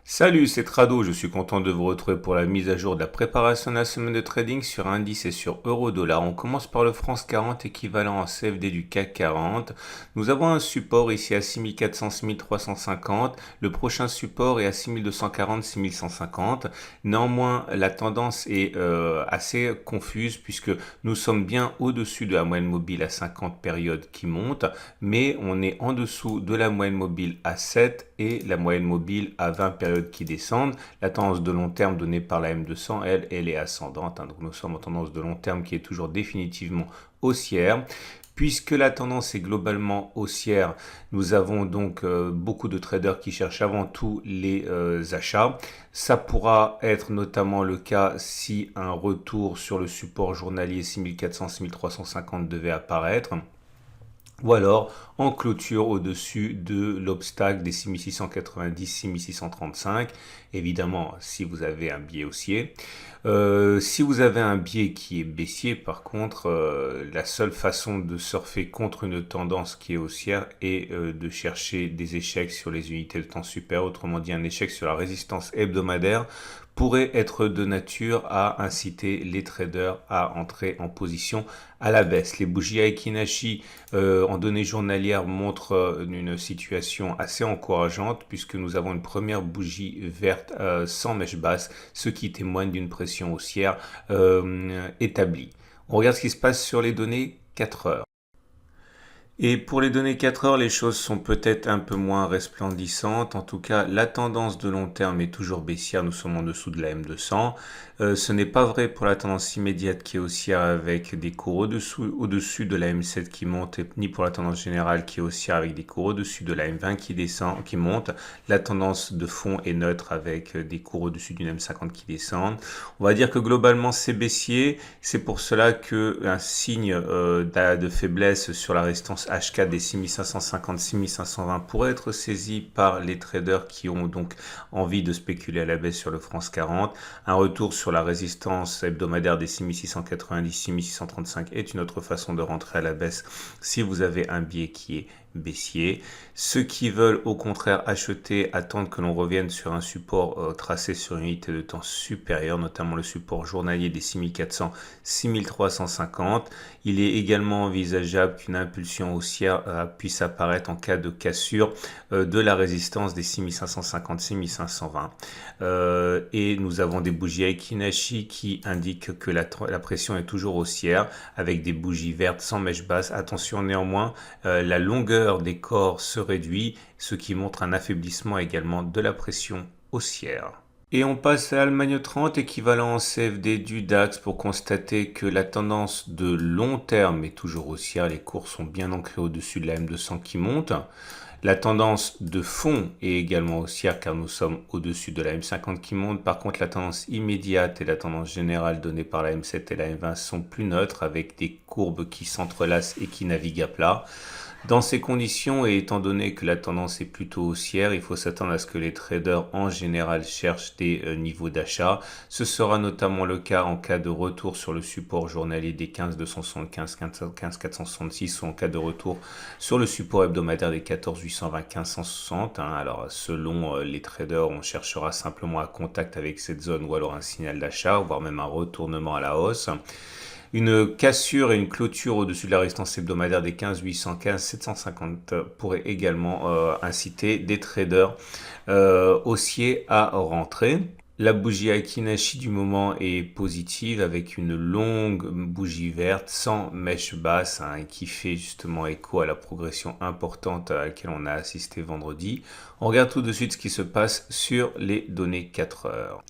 Salut, c'est Trado, je suis content de vous retrouver pour la mise à jour de la préparation de la semaine de trading sur indice et sur euro-dollar. On commence par le France 40 équivalent en CFD du CAC 40. Nous avons un support ici à 6400-6350. Le prochain support est à 6240-6150. Néanmoins, la tendance est assez confuse puisque nous sommes bien au-dessus de la moyenne mobile à 50 périodes qui monte, mais on est en dessous de la moyenne mobile à 7 et la moyenne mobile à 20 périodes qui descendent. La tendance de long terme donnée par la M200, elle est ascendante. Donc nous sommes en tendance de long terme qui est toujours définitivement haussière. Puisque la tendance est globalement haussière, nous avons donc beaucoup de traders qui cherchent avant tout les achats. Ça pourra être notamment le cas si un retour sur le support journalier 6400-6350 devait apparaître, ou alors en clôture au-dessus de l'obstacle des 6690-6635. Évidemment, si vous avez un biais haussier. Si vous avez un biais qui est baissier, par contre, la seule façon de surfer contre une tendance qui est haussière est de chercher des échecs sur les unités de temps supérieures, autrement dit un échec sur la résistance hebdomadaire pourrait être de nature à inciter les traders à entrer en position à la baisse. Les bougies Aiki-Nashi en données journalières montrent une situation assez encourageante puisque nous avons une première bougie verte sans mèche basse, ce qui témoigne d'une pression haussière établie. On regarde ce qui se passe sur les données 4 heures. Et pour les données 4 heures, les choses sont peut-être un peu moins resplendissantes. En tout cas, la tendance de long terme est toujours baissière. Nous sommes en dessous de la M200. Ce n'est pas vrai pour la tendance immédiate qui est haussière avec des cours au-dessus de la M7 qui monte, ni pour la tendance générale qui est haussière avec des cours au-dessus de la M20 qui monte. La tendance de fond est neutre avec des cours au-dessus d'une M50 qui descendent. On va dire que globalement c'est baissier. C'est pour cela qu'un signe de faiblesse sur la résistance H4 des 6550-6520 pourrait être saisi par les traders qui ont donc envie de spéculer à la baisse sur le France 40. Un retour sur la résistance hebdomadaire des 6690-6635 est une autre façon de rentrer à la baisse si vous avez un biais qui est baissier. Ceux qui veulent au contraire acheter attendent que l'on revienne sur un support tracé sur une unité de temps supérieure, notamment le support journalier des 6400-6350. Il est également envisageable qu'une impulsion haussière puisse apparaître en cas de cassure de la résistance des 6550-6520. Et nous avons des bougies Aiki-Nashi qui indiquent que la pression est toujours haussière avec des bougies vertes sans mèche basse. Attention néanmoins, la longueur des corps se réduit, ce qui montre un affaiblissement également de la pression haussière. Et on passe à l'Allemagne 30, équivalent en CFD du DAX, pour constater que la tendance de long terme est toujours haussière. Les cours sont bien ancrés au-dessus de la M200 qui monte. La tendance de fond est également haussière car nous sommes au-dessus de la M50 qui monte. Par contre, la tendance immédiate et la tendance générale donnée par la M7 et la M20 sont plus neutres avec des courbes qui s'entrelacent et qui naviguent à plat. Dans ces conditions, et étant donné que la tendance est plutôt haussière, il faut s'attendre à ce que les traders en général cherchent des niveaux d'achat. Ce sera notamment le cas en cas de retour sur le support journalier des 15-275, 15-466 ou en cas de retour sur le support hebdomadaire des 14-820, 15-160. Alors selon les traders, on cherchera simplement un contact avec cette zone ou alors un signal d'achat, voire même un retournement à la hausse. Une cassure et une clôture au-dessus de la résistance hebdomadaire des 15 815 750 pourrait également inciter des traders haussiers à rentrer. La bougie Aiki-Nashi du moment est positive avec une longue bougie verte sans mèche basse qui fait justement écho à la progression importante à laquelle on a assisté vendredi. On regarde tout de suite ce qui se passe sur les données 4 heures.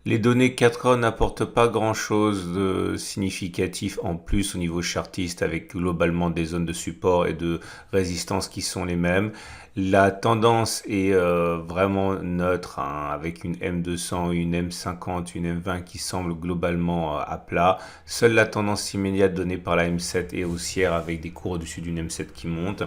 Les données 4 heures n'apportent pas grand-chose de significatif en plus au niveau chartiste avec globalement des zones de support et de résistance qui sont les mêmes. La tendance est vraiment neutre avec une M200, une M50, une M20 qui semblent globalement à plat. Seule la tendance immédiate donnée par la M7 est haussière avec des cours au-dessus d'une M7 qui monte.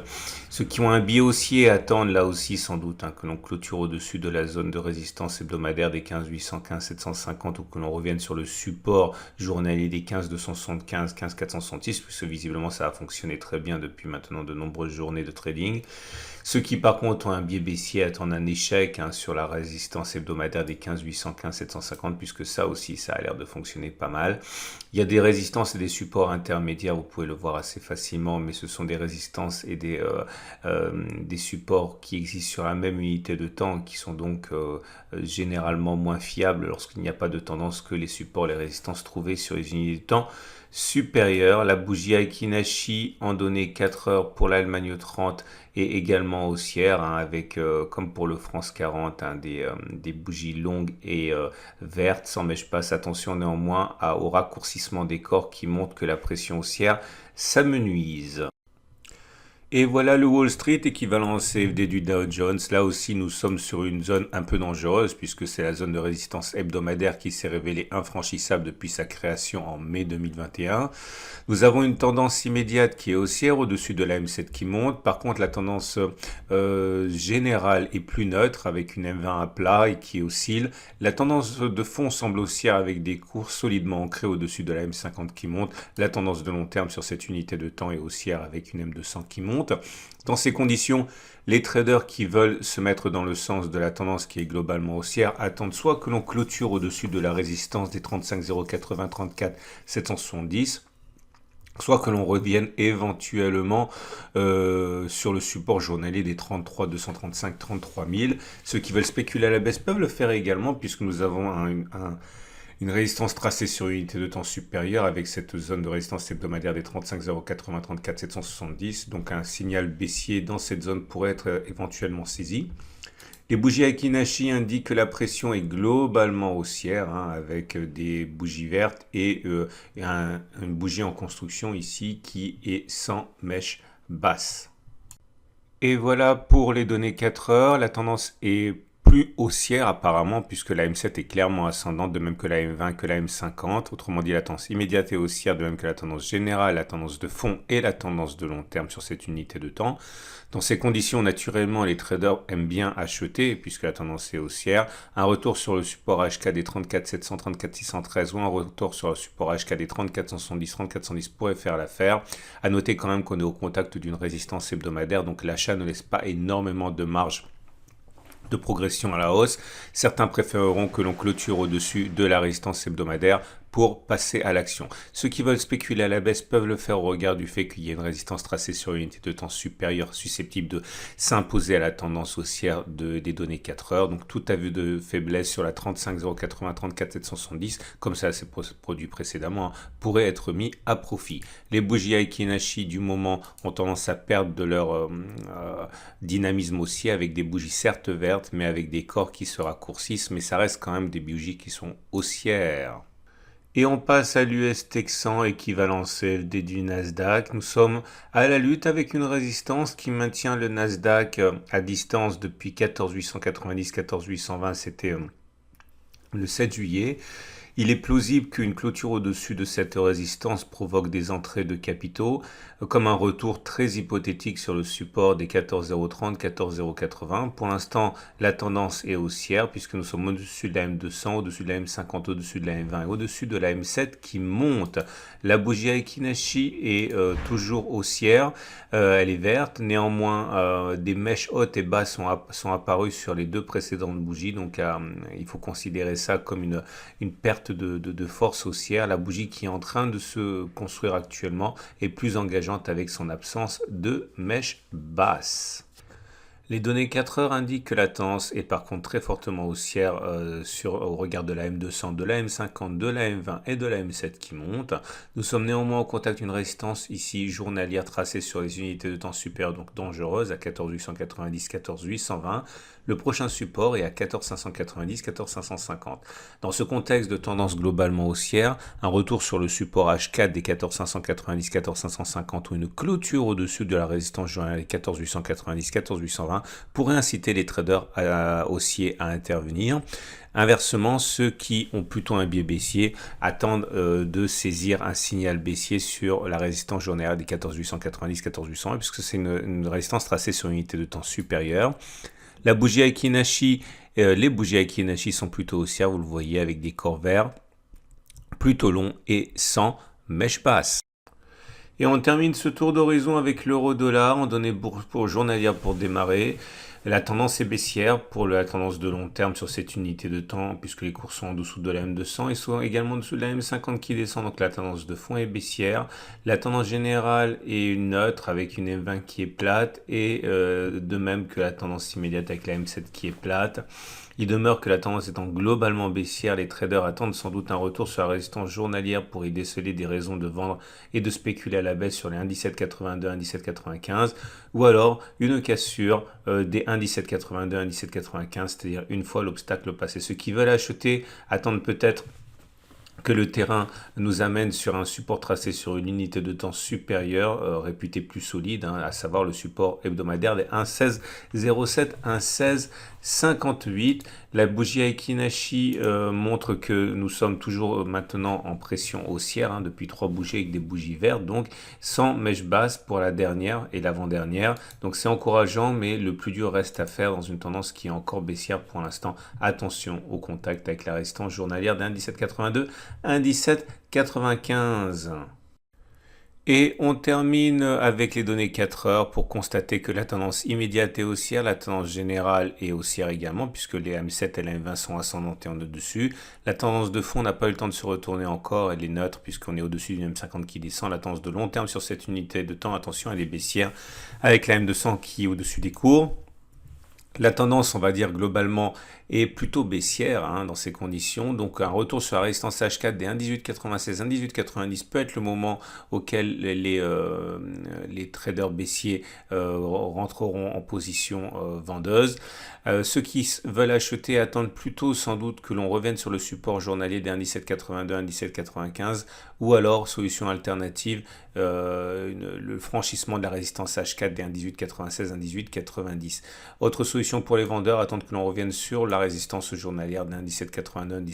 Ceux qui ont un biais haussier attendent là aussi sans doute que l'on clôture au-dessus de la zone de résistance hebdomadaire des 15 815 750 ou que l'on revienne sur le support journalier des 15 275 15 466 puisque visiblement ça a fonctionné très bien depuis maintenant de nombreuses journées de trading. Ce qui qui par contre ont un biais baissier attendent un échec sur la résistance hebdomadaire des 15 815 750, puisque ça aussi ça a l'air de fonctionner pas mal. Il y a des résistances et des supports intermédiaires, vous pouvez le voir assez facilement, mais ce sont des résistances et des supports qui existent sur la même unité de temps, qui sont donc généralement moins fiables lorsqu'il n'y a pas de tendance que les supports, les résistances trouvées sur les unités de temps supérieures. La bougie Aiki-Nashi en données 4 heures pour l'Allemagne 30 est également haussière, avec, comme pour le France 40, des bougies longues et vertes, sans mèche basse. Attention néanmoins au raccourcissement des corps qui montre que la pression haussière s'amenuise. Et voilà le Wall Street équivalent au CFD du Dow Jones. Là aussi, nous sommes sur une zone un peu dangereuse puisque c'est la zone de résistance hebdomadaire qui s'est révélée infranchissable depuis sa création en mai 2021. Nous avons une tendance immédiate qui est haussière au-dessus de la M7 qui monte. Par contre, la tendance générale est plus neutre avec une M20 à plat et qui oscille. La tendance de fond semble haussière avec des cours solidement ancrés au-dessus de la M50 qui monte. La tendance de long terme sur cette unité de temps est haussière avec une M200 qui monte. Dans ces conditions, les traders qui veulent se mettre dans le sens de la tendance qui est globalement haussière attendent soit que l'on clôture au-dessus de la résistance des 35 080 34 770, soit que l'on revienne éventuellement sur le support journalier des 33 235 33 000. Ceux qui veulent spéculer à la baisse peuvent le faire également puisque nous avons une résistance tracée sur une unité de temps supérieure avec cette zone de résistance hebdomadaire des 35 080 34 770. Donc un signal baissier dans cette zone pourrait être éventuellement saisi. Les bougies Aiki-Nashi indiquent que la pression est globalement haussière, avec des bougies vertes et une bougie en construction ici qui est sans mèche basse. Et voilà pour les données 4 heures. La tendance est plus haussière apparemment puisque la M7 est clairement ascendante, de même que la M20, que la M50. Autrement dit, la tendance immédiate est haussière, de même que la tendance générale, la tendance de fond et la tendance de long terme sur cette unité de temps. Dans ces conditions, naturellement, les traders aiment bien acheter puisque la tendance est haussière. Un retour sur le support HK des 34 700, 34 613 ou un retour sur le support HK des 34 170, 34 110 pourrait faire l'affaire. À noter quand même qu'on est au contact d'une résistance hebdomadaire, donc l'achat ne laisse pas énormément de marge de progression à la hausse. Certains préféreront que l'on clôture au-dessus de la résistance hebdomadaire pour passer à l'action. Ceux qui veulent spéculer à la baisse peuvent le faire au regard du fait qu'il y a une résistance tracée sur une unité de temps supérieure susceptible de s'imposer à la tendance haussière des données 4 heures. Donc tout aveu de faiblesse sur la 35 080 34 770, comme ça s'est produit précédemment, pourrait être mis à profit. Les bougies Aiki-Nashi du moment ont tendance à perdre de leur dynamisme haussier avec des bougies certes vertes mais avec des corps qui se raccourcissent, mais ça reste quand même des bougies qui sont haussières. Et on passe à l'US Texan, équivalent CFD du Nasdaq. Nous sommes à la lutte avec une résistance qui maintient le Nasdaq à distance depuis 14 890, 14 820, c'était le 7 juillet. Il est plausible qu'une clôture au-dessus de cette résistance provoque des entrées de capitaux, comme un retour très hypothétique sur le support des 14 030, 14 080. Pour l'instant, la tendance est haussière puisque nous sommes au-dessus de la M200, au-dessus de la M50, au-dessus de la M20 et au-dessus de la M7 qui monte. La bougie Aiki-Nashi est toujours haussière, elle est verte. Néanmoins, des mèches hautes et basses sont apparues sur les deux précédentes bougies, donc il faut considérer ça comme une perte de force haussière. La bougie qui est en train de se construire actuellement est plus engageante avec son absence de mèche basse. Les données 4 heures indiquent que la tendance est par contre très fortement haussière au regard de la M200, de la M50, de la M20 et de la M7 qui montent. Nous sommes néanmoins au contact d'une résistance ici journalière tracée sur les unités de temps supérieures, donc dangereuses, à 14 890, 14 820. Le prochain support est à 14 590, 14 550. Dans ce contexte de tendance globalement haussière, un retour sur le support H4 des 14 590, 14 550 ou une clôture au-dessus de la résistance journalière des 14 890, 14 820 pourrait inciter les traders haussiers à intervenir. Inversement, ceux qui ont plutôt un biais baissier attendent de saisir un signal baissier sur la résistance journalière des 14 890, 14 820 puisque c'est une résistance tracée sur une unité de temps supérieure. La bougie Aiki-Nashi, les bougies Aiki-Nashi sont plutôt haussières, vous le voyez, avec des corps verts plutôt longs et sans mèche basse. Et on termine ce tour d'horizon avec l'euro-dollar en données pour journalière pour démarrer. La tendance est baissière pour la tendance de long terme sur cette unité de temps, puisque les cours sont en dessous de la M200 et sont également en dessous de la M50 qui descend, donc la tendance de fond est baissière. La tendance générale est neutre avec une M20 qui est plate et de même que la tendance immédiate avec la M7 qui est plate. Il demeure que la tendance étant globalement baissière, les traders attendent sans doute un retour sur la résistance journalière pour y déceler des raisons de vendre et de spéculer à la baisse sur les 1,1782, 1,1795 ou alors une cassure des 1,1782, 1,1795, c'est-à-dire une fois l'obstacle passé. Ceux qui veulent acheter attendent peut-être que le terrain nous amène sur un support tracé sur une unité de temps supérieure, réputée plus solide, à savoir le support hebdomadaire des 1,1607, 1,1658. La bougie Aiki-Nashi montre que nous sommes toujours maintenant en pression haussière, depuis 3 bougies avec des bougies vertes, donc sans mèche basse pour la dernière et l'avant-dernière. Donc c'est encourageant, mais le plus dur reste à faire dans une tendance qui est encore baissière pour l'instant. Attention au contact avec la résistance journalière d'un 17,82, 1,1795. Et on termine avec les données 4 heures pour constater que la tendance immédiate est haussière, la tendance générale est haussière également puisque les M7 et la M20 sont ascendantes et en au-dessus. La tendance de fond n'a pas eu le temps de se retourner encore, elle est neutre puisqu'on est au-dessus du M50 qui descend. La tendance de long terme sur cette unité de temps, attention, elle est baissière avec la M200 qui est au-dessus des cours. La tendance, on va dire globalement, est plutôt baissière dans ces conditions. Donc un retour sur la résistance H4 des 1,1896, 1,1890 peut être le moment auquel les traders baissiers rentreront en position vendeuse. Ceux qui veulent acheter attendent plutôt sans doute que l'on revienne sur le support journalier des 1,1782, 1,1795 ou alors, solution alternative, le franchissement de la résistance H4 des 1,1896, 1,1890. Autre solution pour les vendeurs, attendre que l'on revienne sur la résistance journalière d'un 17,82,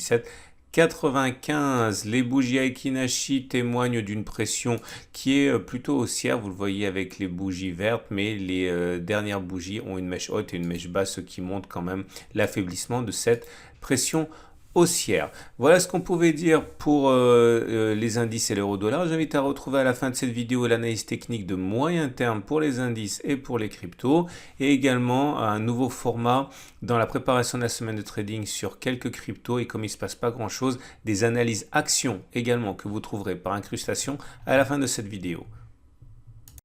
17,95. Les bougies Aiki-Nashi témoignent d'une pression qui est plutôt haussière, vous le voyez avec les bougies vertes, mais les dernières bougies ont une mèche haute et une mèche basse, ce qui montre quand même l'affaiblissement de cette pression haussière. Voilà ce qu'on pouvait dire pour les indices et l'euro-dollar. J'invite à retrouver à la fin de cette vidéo l'analyse technique de moyen terme pour les indices et pour les cryptos et également un nouveau format dans la préparation de la semaine de trading sur quelques cryptos et comme il ne se passe pas grand chose, des analyses actions également que vous trouverez par incrustation à la fin de cette vidéo.